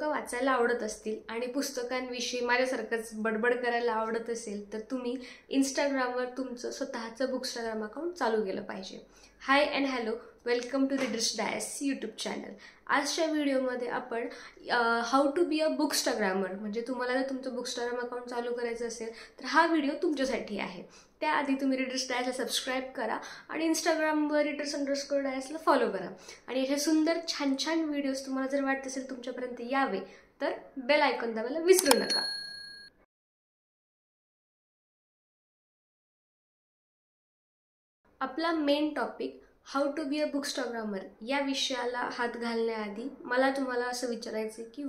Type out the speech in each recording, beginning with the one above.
पुस्तकं वाचायला आवडत असतील आणि पुस्तकांविषयी माझ्यासारखंच बडबड करायला आवडत असेल तर तुम्ही इंस्टाग्रामवर तुमचं स्वतःचं बुकस्टाग्राम अकाउंट चालू केलं पाहिजे. Hi and hello, welcome to readers dice YouTube channel. आजच्या व्हिडिओमध्ये आपण हाऊ टू बी अ बुकस्टाग्रामर म्हणजे तुम्हाला जर तुमचं बुकस्टाग्राम अकाउंट चालू करायचं असेल तर हा व्हिडिओ तुमच्यासाठी आहे. त्याआधी तुम्ही रीडर्स डायसला सबस्क्राईब करा आणि इंस्टाग्रामवर रीडर्स_डायसला फॉलो करा. आणि असे सुंदर छान छान व्हिडिओज तुम्हाला जर वाटत असेल तुमच्यापर्यंत यावे तर बेल आयकॉन दाबायला विसरू नका. आपला main topic how to be a bookstagrammer या विषयाला हात घालण्याआधी मला तुम्हाला असं विचारायचं की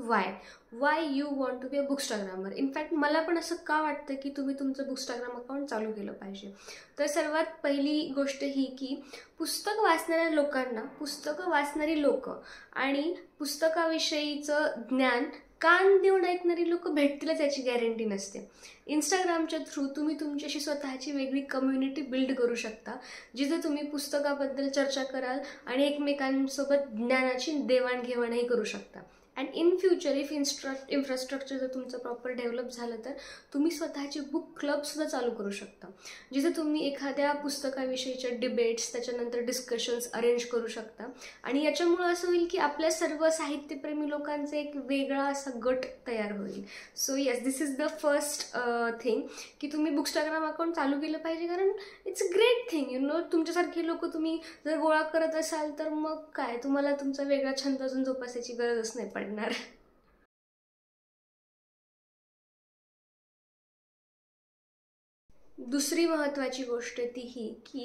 why you want to be a bookstagrammer. In fact मला पण असं का वाटतं की तुम्ही तुमचं बुकस्टाग्राम अकाउंट चालू केलं पाहिजे. तर सर्वात पहिली गोष्ट ही की पुस्तक वाचणाऱ्या लोकांना, पुस्तकं वाचणारी लोक आणि पुस्तकाविषयीचं ज्ञान कान देऊन ऐकणारी लोक भेटतीलच याची गॅरंटी नसते. इंस्टाग्रामच्या थ्रू तुम्ही तुमच्याशी स्वतःची वेगळी कम्युनिटी बिल्ड करू शकता, जिथे तुम्ही पुस्तकाबद्दल चर्चा कराल आणि एकमेकांसोबत ज्ञानाची देवाणघेवाणही करू शकता. And in future if infrastructure जर तुमचं प्रॉपर डेव्हलप झालं तर तुम्ही स्वतःची बुक क्लबसुद्धा चालू करू शकता, जिथे तुम्ही एखाद्या पुस्तकाविषयीच्या डिबेट्स, त्याच्यानंतर डिस्कशन्स अरेंज करू शकता. आणि याच्यामुळं असं होईल की आपल्या सर्व साहित्यप्रेमी लोकांचा एक वेगळा असा गट तयार होईल. So yes, this is the first thing की तुम्ही बुकस्टाग्राम अकाउंट चालू केलं पाहिजे, कारण इट्स अ ग्रेट थिंग. तुमच्यासारखे लोक तुम्ही जर गोळा करत असाल तर मग काय, तुम्हाला तुमचा वेगळा छंद अजून जोपासायची गरजच नाही पडणार. दुसरी महत्त्वाची गोष्ट ती ही की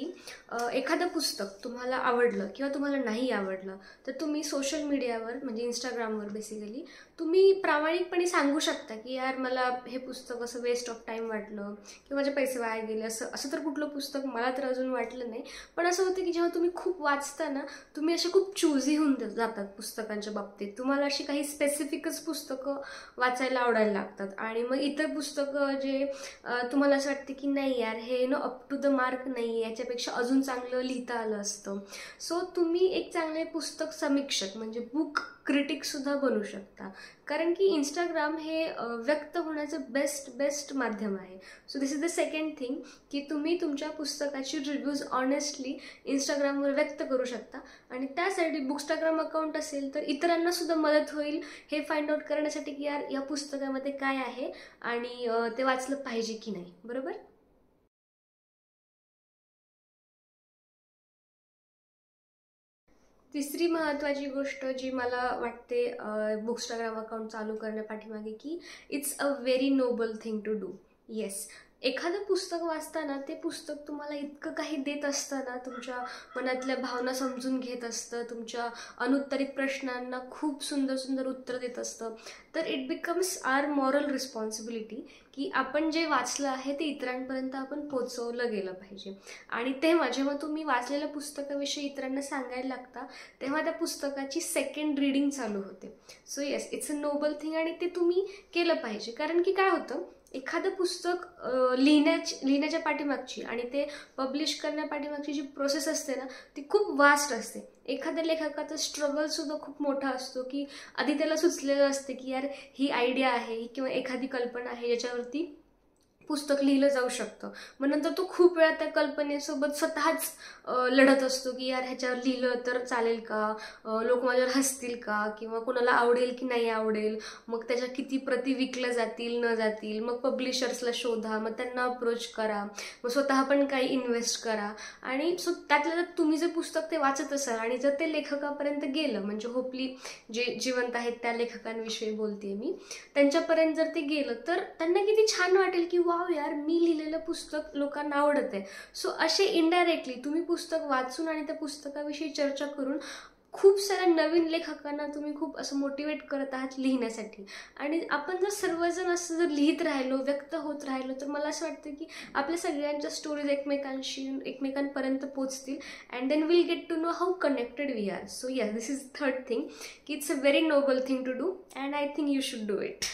एखादं पुस्तक तुम्हाला आवडलं किंवा तुम्हाला नाही आवडलं तर तुम्ही सोशल मीडियावर म्हणजे इंस्टाग्रामवर बेसिकली तुम्ही प्रामाणिकपणे सांगू शकता की यार मला हे पुस्तक असं वेस्ट ऑफ टाईम वाटलं किंवा माझे पैसे वाया गेले. असं तर कुठलं पुस्तक मला तर अजून वाटलं नाही. पण असं होतं की जेव्हा तुम्ही खूप वाचता ना, तुम्ही असे खूप चूझी होऊन जातात पुस्तकांच्या बाबतीत. तुम्हाला अशी काही स्पेसिफिकच पुस्तकं वाचायला आवडायला लागतात आणि मग इतर पुस्तकं जे तुम्हाला असं वाटतं की नाही यार हे अप टू द मार्क नाही, याच्यापेक्षा अजून चांगलं लिहिता आलं असतं. सो तुम्ही एक चांगले पुस्तक समीक्षक म्हणजे बुक क्रिटिकसुद्धा बनू शकता, कारण की इंस्टाग्राम हे व्यक्त होण्याचं बेस्ट माध्यम आहे. So this is the second thing की तुम्ही तुमच्या पुस्तकाची रिव्ह्यूज ऑनेस्टली इंस्टाग्रामवर व्यक्त करू शकता. आणि त्यासाठी बुकस्टाग्राम अकाउंट असेल तर इतरांना सुद्धा मदत होईल हे फाइंड आउट करण्यासाठी की यार या पुस्तकामध्ये काय आहे आणि ते वाचलं पाहिजे की नाही. बरोबर. तिसरी महत्त्वाची गोष्ट जी मला वाटते बुकस्टाग्राम अकाउंट चालू करण्यापाठीमागे की it's a very noble thing to do. Yes, एखादं पुस्तक वाचताना ते पुस्तक तुम्हाला इतकं काही देत असताना, तुमच्या मनातल्या भावना समजून घेत असतं, तुमच्या अनुत्तरित प्रश्नांना खूप सुंदर उत्तर देत असतं, तर it becomes our moral responsibility की आपण जे वाचलं आहे ते इतरांपर्यंत आपण पोचवलं गेलं पाहिजे. आणि तेव्हा जेव्हा तुम्ही वाचलेल्या पुस्तकाविषयी इतरांना सांगायला लागता तेव्हा त्या पुस्तकाची सेकंड रीडिंग चालू होते. So yes, it's a Nobel thing आणि ते तुम्ही केलं पाहिजे. कारण की काय होतं, एखादं पुस्तक लिहिण्याच्या पाठीमागची आणि ते पब्लिश करण्यापाठीमागची जी प्रोसेस असते ना ती खूप वास्ट असते. एखाद्या लेखकाचा स्ट्रगलसुद्धा खूप मोठा असतो की आधी त्याला सुचलेलं असते की यार ही आयडिया आहे किंवा एखादी कल्पना आहे ज्याच्यावरती पुस्तक लिहिलं जाऊ शकतं. मग नंतर तो खूप वेळा त्या कल्पनेसोबत स्वतःच लढत असतो की यार ह्याच्यावर लिहिलं तर चालेल का, लोक माझ्यावर हसतील का, किंवा कोणाला आवडेल की नाही आवडेल, मग त्याच्या किती प्रती विकल्या जातील न जातील, मग पब्लिशर्सला शोधा, मग त्यांना अप्रोच करा, मग स्वतः पण काही इन्व्हेस्ट करा. आणि सो त्यातल्या तुम्ही जे पुस्तक ते वाचत असाल आणि जर ते लेखकापर्यंत गेलं, म्हणजे होपली जे जिवंत आहेत त्या लेखकांविषयी बोलते मी, त्यांच्यापर्यंत जर ते गेलं तर त्यांना किती छान वाटेल की वाव यार मी लिहिलेलं पुस्तक लोकांना आवडत आहे. सो असे इनडायरेक्टली तुम्ही पुस्तक वाचून आणि त्या पुस्तकाविषयी चर्चा करून खूप साऱ्या नवीन लेखकांना तुम्ही खूप असं मोटिवेट करत आहात लिहिण्यासाठी. आणि आपण जर सर्वजण असं जर लिहित राहिलो, व्यक्त होत राहिलो, तर मला असं वाटतं की आपल्या सगळ्यांच्या स्टोरीज एकमेकांपर्यंत पोचतील and then will get to know how connected we are. So yes, this is third thing की it's a very noble thing to do and I think you should do it.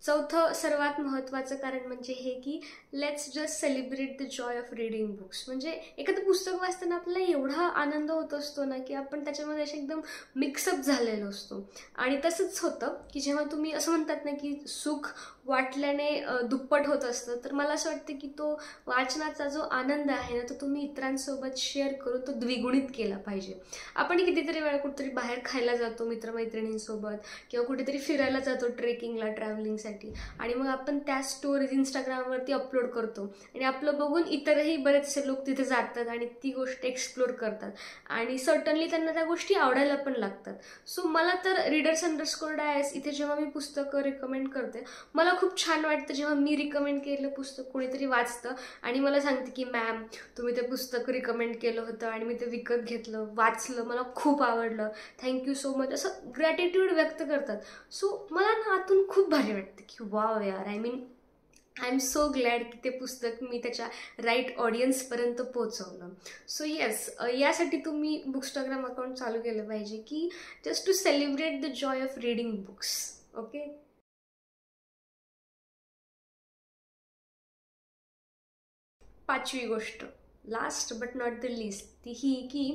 चौथं सर्वात महत्त्वाचं कारण म्हणजे हे की let's just celebrate the joy of reading books. म्हणजे एखादं पुस्तक वाचताना आपल्याला एवढा आनंद होत असतो ना की आपण त्याच्यामध्ये असे एकदम मिक्सअप झालेलो असतो. आणि तसंच होतं की जेव्हा तुम्ही असं म्हणतात ना की सुख वाटल्याने दुप्पट होत असतं, तर मला असं वाटतं की तो वाचनाचा जो आनंद आहे ना तो तुम्ही इतरांसोबत शेअर करून तो द्विगुणित केला पाहिजे. आपण कितीतरी वेळा कुठेतरी बाहेर खायला जातो मित्रमैत्रिणींसोबत, किंवा कुठेतरी फिरायला जातो ट्रेकिंगला, ट्रॅव्हलिंगसाठी, आणि मग आपण त्या स्टोरीज इंस्टाग्रामवरती अपलोड करतो आणि आपलं बघून इतरही बरेचसे लोक तिथे जातात आणि ती गोष्ट एक्सप्लोर करतात आणि सर्टनली त्यांना त्या गोष्टी आवडायला पण लागतात. सो मला तर readers_diaries इथे जेव्हा मी पुस्तकं रिकमेंड करते, मला खूप छान वाटतं जेव्हा मी रिकमेंड केलेलं पुस्तक कोणीतरी वाचतं आणि मला सांगते की मॅम तुम्ही ते पुस्तक रिकमेंड केलं होतं आणि मी ते विकत घेतलं, वाचलं, मला खूप आवडलं, थँक्यू सो मच, असं ग्रॅटिट्यूड व्यक्त करतात. सो मला ना आतून खूप भारी वाटतं की वाव यार, आय एम सो ग्लॅड की ते पुस्तक मी त्याच्या राईट ऑडियन्सपर्यंत पोहोचवलं. सो येस, यासाठी तुम्ही बुकस्टाग्राम अकाउंट चालू केलं पाहिजे की just to celebrate the joy of reading books. Okay. पाचवी गोष्ट, last but not the least, ती ही की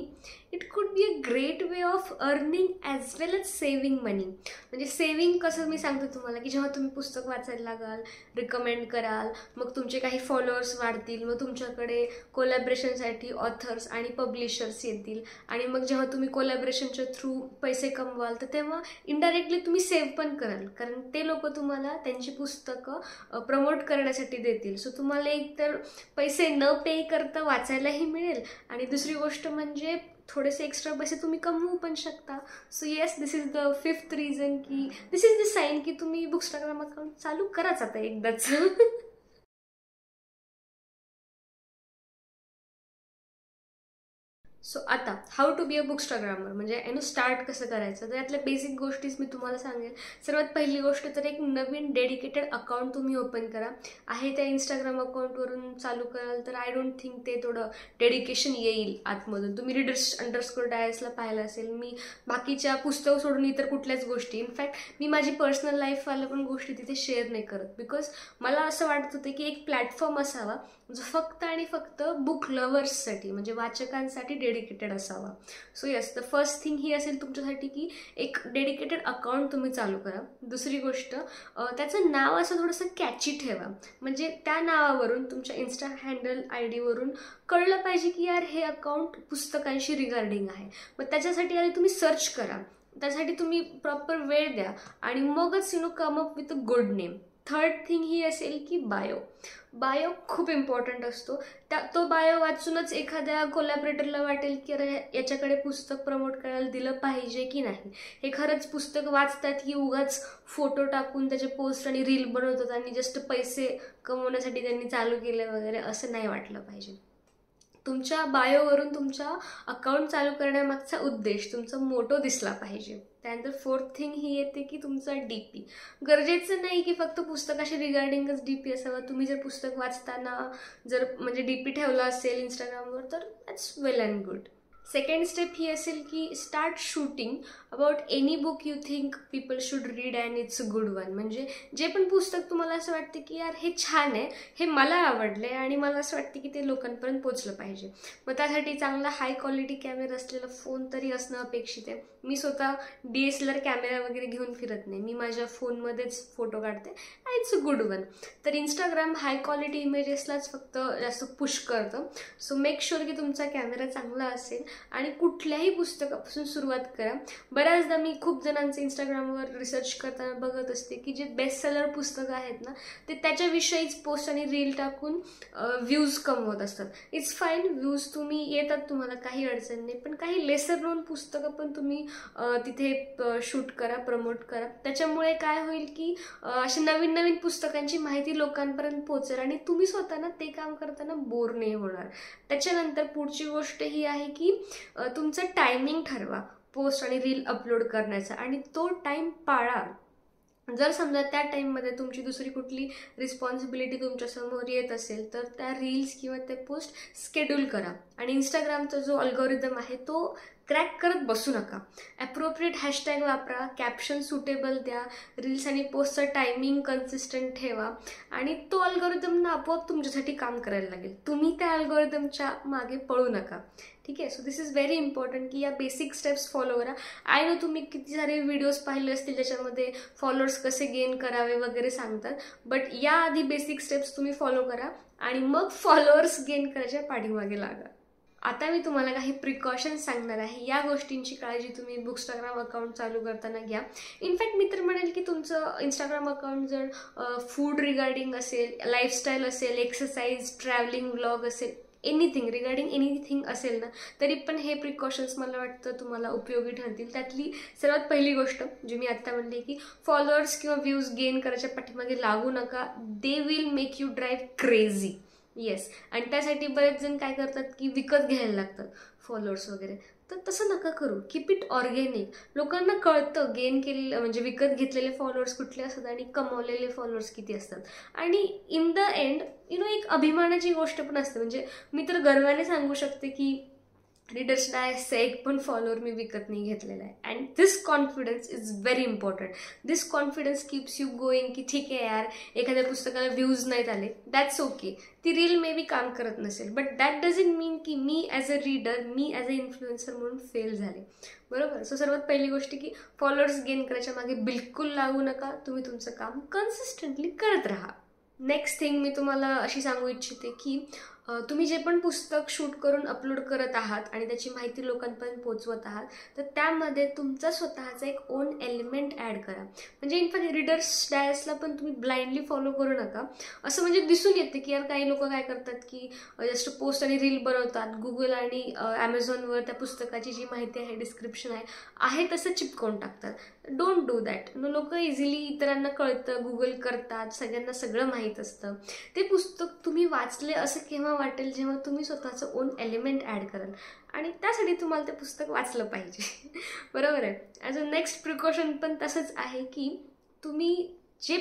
it could be a great way of earning as well as saving money. म्हणजे सेविंग कसं मी सांगते तुम्हाला की जेव्हा तुम्ही पुस्तक वाचायला लागाल, रिकमेंड कराल, मग तुमचे काही फॉलोअर्स वाढतील, मग तुमच्याकडे कोलॅबरेशनसाठी ऑथर्स आणि पब्लिशर्स येतील, आणि मग जेव्हा तुम्ही कोलॅबरेशनच्या थ्रू पैसे कमवाल तर तेव्हा इनडायरेक्टली तुम्ही सेव्ह पण कराल, कारण ते लोक तुम्हाला त्यांची पुस्तकं प्रमोट करण्यासाठी देतील. सो तुम्हाला एकतर पैसे न पे करता वाचायलाही मिळेल, आणि दुसरी गोष्ट म्हणजे थोडेसे एक्स्ट्रा पैसे तुम्ही कमवू पण शकता. So yes, this is the fifth reason की दिस इज द साईन की तुम्ही बुकस्टाग्राम अकाउंट चालू कराच आता एकदाच. सो आता हाऊ टू बी अ बुकस्टाग्रामर, म्हणजे स्टार्ट कसं करायचं, तर यातल्या बेसिक गोष्टीच मी तुम्हाला सांगेल. सर्वात पहिली गोष्ट तर एक नवीन डेडिकेटेड अकाउंट तुम्ही ओपन करा. आहे त्या इंस्टाग्राम अकाउंटवरून चालू कराल तर आय डोंट थिंक ते थोडं डेडिकेशन येईल आतमधून. तुम्ही readers_diaries पाहिलं असेल, मी बाकीच्या पुस्तक सोडून इतर कुठल्याच गोष्टी, इनफॅक्ट मी माझी पर्सनल लाईफवाल्या पण गोष्टी तिथे शेअर नाही करत, बिकॉज मला असं वाटत होतं की एक प्लॅटफॉर्म असावा जो फक्त आणि फक्त बुक लवर्ससाठी, म्हणजे वाचकांसाठी डेडिकेटेड असावा. So yes, the first thing he असेल तुमच्यासाठी की एक डेडिकेटेड अकाउंट तुम्ही चालू करा. दुसरी गोष्ट, त्याचं नाव असं थोडंसं कॅची ठेवा, म्हणजे त्या नावावरून तुमच्या इन्स्टा हँडल ID वरून कळलं पाहिजे की यार हे अकाउंट पुस्तकांशी रिगार्डिंग आहे. मग त्याच्यासाठी आधी तुम्ही सर्च करा, त्यासाठी तुम्ही प्रॉपर वेळ द्या आणि मगच come up with a good name. Third thing he असेल की बायो खूप इम्पॉर्टंट असतो. तो बायो वाचूनच एखाद्या कोलॅबरेटरला वाटेल की अरे याच्याकडे पुस्तक प्रमोट करायला दिलं पाहिजे की नाही. हे खरंच पुस्तक वाचतात की उगाच फोटो टाकून त्याचे पोस्ट आणि रील बनवतात आणि जस्ट पैसे कमवण्यासाठी त्यांनी चालू केले वगैरे, असं नाही वाटलं पाहिजे. तुमच्या बायोवरून तुमच्या अकाउंट चालू करण्यामागचा उद्देश, तुमचा मोटो दिसला पाहिजे. त्यानंतर फोर्थ थिंग ही येते की तुमचा DP. गरजेचं नाही की फक्त पुस्तकाशी रिगार्डिंगच DP असावा. तुम्ही जर पुस्तक वाचताना जर म्हणजे DP ठेवला असेल इंस्टाग्रामवर तर that's well and good. Second step ही असेल की start shooting about any book you think people should read and it's a good one. म्हणजे जे पण पुस्तक तुम्हाला असं वाटते की यार हे छान आहे, हे मला आवडले आणि मला असं वाटते की ते लोकांपर्यंत पोचलं पाहिजे, मग त्यासाठी चांगला हाय क्वालिटी कॅमेरा असलेला फोन तरी असणं अपेक्षित आहे. मी स्वतः DSLR कॅमेरा वगैरे घेऊन फिरत नाही, मी माझ्या फोनमध्येच फोटो काढते. It's a good one. तर इंस्टाग्राम हाय क्वालिटी इमेजेसलाच फक्त जास्त पुश करतं. सो मेक शुअर की तुमचा कॅमेरा चांगला असेल आणि कुठल्याही पुस्तकापासून सुरुवात करा. बऱ्याचदा मी खूप जणांचे इंस्टाग्रामवर रिसर्च करताना बघत असते की जे बेस्ट सेलर पुस्तकं आहेत ना ते त्याच्याविषयीच पोस्ट आणि रील टाकून व्ह्यूज कमवत असतात. इट्स फाईन, व्ह्यूज तुम्ही येतात, तुम्हाला काही अडचण नाही, पण काही लेसर नोन पुस्तकं पण तुम्ही तिथे शूट करा, प्रमोट करा. त्याच्यामुळे काय होईल की अशी नवीन नवीन पुस्तकांची माहिती लोकांपर्यंत पोहोचेल आणि तुम्ही स्वतःना ते काम करताना बोर नाही होणार. त्याच्यानंतर पुढची गोष्ट ही आहे की तुमचं टायमिंग ठरवा पोस्ट आणि रील अपलोड करण्याचा आणि तो टाईम पाळा. जर समजा त्या टाईममध्ये तुमची दुसरी कुठली रिस्पॉन्सिबिलिटी तुमच्यासमोर येत असेल तर त्या रील्स किंवा ते पोस्ट स्केड्यूल करा. आणि इंस्टाग्रामचा जो अल्गोरिदम आहे तो क्रॅक करत बसू नका. ॲप्रोप्रिएट हॅशटॅग वापरा, कॅप्शन सुटेबल द्या, रील्स आणि पोस्टचं टायमिंग कन्सिस्टंट ठेवा आणि तो अल्गोरिदम आपोआप तुमच्यासाठी काम करायला लागेल. तुम्ही त्या अल्गोरिदमच्या मागे पळू नका. ठीक आहे. So this is very important की या बेसिक स्टेप्स फॉलो करा. आय नो तुम्ही किती सारे व्हिडिओज पाहिले असतील ज्याच्यामध्ये फॉलोअर्स कसे गेन करावे वगैरे सांगतात, बट याआधी बेसिक स्टेप्स तुम्ही फॉलो करा आणि मग फॉलोअर्स गेन करायच्या पाठीमागे लागा. आता मी तुम्हाला काही प्रिकॉशन्स सांगणार आहे. या गोष्टींची काळजी तुम्ही बुकस्टाग्राम अकाउंट चालू करताना घ्या. इनफॅक्ट मी तर म्हणेल की तुमचं इंस्टाग्राम अकाउंट जर फूड रिगार्डिंग असेल, लाईफस्टाईल असेल, एक्सरसाइज, ट्रॅव्हलिंग व्लॉग असेल, रिगार्डिंग एनिथिंग असेल ना, तरी पण हे प्रिकॉशन्स मला वाटतं तुम्हाला उपयोगी ठरतील. त्यातली सर्वात पहिली गोष्ट जी मी आत्ता म्हणली की फॉलोअर्स किंवा व्ह्यूज गेन करायच्या पाठीमागे लागू नका. They will make you drive crazy. Yes. आणि त्यासाठी बरेच जण काय करतात की विकत घ्यायला लागतात फॉलोअर्स वगैरे. तर तसं नका करू. Keep it organic. लोकांना कळतं गेन केलेलं म्हणजे विकत घेतलेले फॉलोअर्स कुठले असतात आणि कमवलेले फॉलोअर्स किती असतात. आणि इन द एंड एक अभिमानाची गोष्ट पण असते. म्हणजे मी तर गर्वाने सांगू शकते की रीडर्स डायसचा एक पण फॉलोअर मी विकत नाही घेतलेला आहे. And this confidence is very important. This confidence keeps you going की ठीक आहे यार, एखाद्या पुस्तकाला व्ह्यूज नाहीत आले, दॅट्स ओके. ती रील मे बी काम करत नसेल, बट दॅट डझंट मीन की मी ॲज अ रीडर, मी ॲज अ इन्फ्लुएन्सर म्हणून फेल झाले. बरोबर. सो सर्वात पहिली गोष्ट की फॉलोअर्स गेन करायच्या मागे बिलकुल लागू नका. तुम्ही तुमचं काम कन्सिस्टंटली करत राहा. नेक्स्ट थिंग मी तुम्हाला अशी सांगू इच्छिते की तुम्ही जे पण पुस्तक शूट करून अपलोड करत आहात आणि त्याची माहिती लोकांपर्यंत पोहोचवत आहात, तर त्यामध्ये तुमचा स्वतःचा एक ओन एलिमेंट ॲड करा. म्हणजे इनफॅक्ट रीडर्स डायसला पण तुम्ही ब्लाइंडली फॉलो करू नका. असं म्हणजे दिसून येते की यार काही लोक काय करतात की जस्ट पोस्ट आणि रील बनवतात, गुगल आणि ॲमेझॉनवर त्या पुस्तकाची जी माहिती आहे, डिस्क्रिप्शन आहे तसं चिपकवून टाकतात. Don't do that. लोक इझिली इतरांना कळतं, गुगल करतात, सगळ्यांना सगळं माहीत असतं. ते पुस्तक तुम्ही वाचले असं केव्हा वाटेल जेव्हा तुम्ही स्वतःचं ओन एलिमेंट ॲड कराल आणि त्यासाठी तुम्हाला ते पुस्तक वाचलं पाहिजे. बरोबर आहे. ॲज अ नेक्स्ट प्रिकॉशन पण तसंच आहे की तुम्ही जे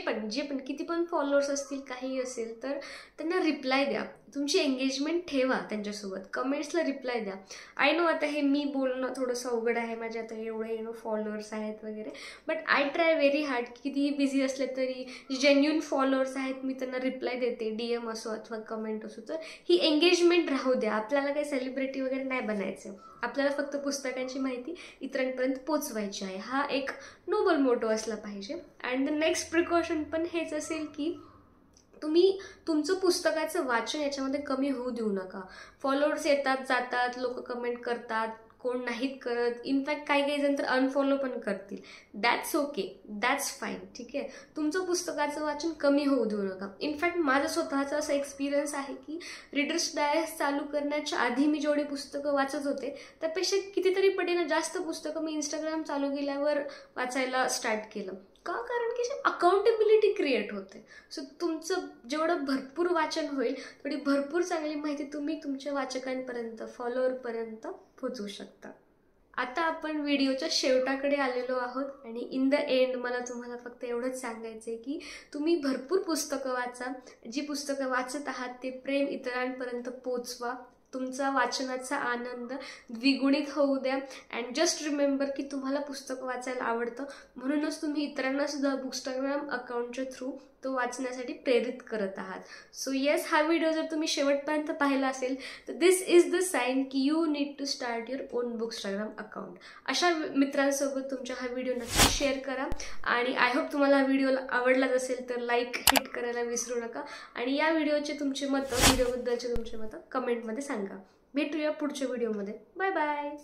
पण किती पण फॉलोअर्स असतील, काही असेल, तर त्यांना रिप्लाय द्या. तुमची एंगेजमेंट ठेवा त्यांच्यासोबत. कमेंट्सला रिप्लाय द्या. आय नो आता हे मी बोलणं थोडंसं अवघड आहे, माझे आता एवढे फॉलोअर्स आहेत वगैरे, but I try very hard. कितीही बिझी असले तरी जेन्युइन फॉलोअर्स आहेत मी त्यांना रिप्लाय देते, DM असो अथवा कमेंट असो. तर ही एंगेजमेंट राहू द्या. आपल्याला काही सेलिब्रिटी वगैरे नाही बनायचं. आपल्याला फक्त पुस्तकांची माहिती इतरांपर्यंत पोचवायची आहे. हा एक नोबल मोटो असला पाहिजे. अँड द नेक्स्ट प्रिकॉशन पण हेच असेल की तुम्ही तुमचं पुस्तकाचं वाचन याच्यामध्ये कमी होऊ देऊ नका. फॉलोअर्स येतात जातात, लोक कमेंट करतात, कोण नाहीत करत, इनफॅक्ट काही जण तर अनफॉलो पण करतील. That's okay, that's fine. ठीक आहे. तुमचं पुस्तकाचं वाचन कमी होऊ देऊ नका. इनफॅक्ट माझं स्वतःचा असा एक्सपिरियन्स आहे की रीडर्स डायस चालू करण्याच्या आधी मी जेवढी पुस्तकं वाचत होते त्यापेक्षा कितीतरी पटीनं जास्त पुस्तकं मी इंस्टाग्राम चालू केल्यावर वाचायला स्टार्ट केलं. का? कारण की अकाउंटेबिलिटी क्रिएट होते. सो तुमचं जेवढं भरपूर वाचन होईल तेवढी भरपूर चांगली माहिती तुम्ही तुमच्या वाचकांपर्यंत, फॉलोअरपर्यंत पोहोचवू शकता. आता आपण व्हिडिओच्या शेवटाकडे आलेलो आहोत आणि इन द एंड मला तुम्हाला फक्त एवढंच सांगायचं आहे की तुम्ही भरपूर पुस्तकं वाचा. जी पुस्तकं वाचत आहात ते प्रेम इतरांपर्यंत पोचवा. तुमचा वाचनाचा आनंद द्विगुणित होऊ द्या. अँड जस्ट रिमेंबर की तुम्हाला पुस्तकं वाचायला आवडतं, म्हणूनच तुम्ही इतरांना सुद्धा बुकस्टाग्राम अकाउंटच्या थ्रू तो वाचण्यासाठी प्रेरित करत आहात. सो येस, हा व्हिडिओ जर तुम्ही शेवटपर्यंत पाहिला असेल तर दिस इज द साईन की you need to start your own bookstagram account. अशा मित्रांसोबत तुमचा हा व्हिडिओ नक्की शेअर करा आणि आय होप तुम्हाला हा व्हिडिओ आवडलाच असेल तर लाईक हिट करायला विसरू नका. आणि या व्हिडिओचे तुमचे मतं, व्हिडिओबद्दलचे तुमचे मतं कमेंटमध्ये सांगा. भेटूया पुढच्या व्हिडिओमध्ये. Bye bye.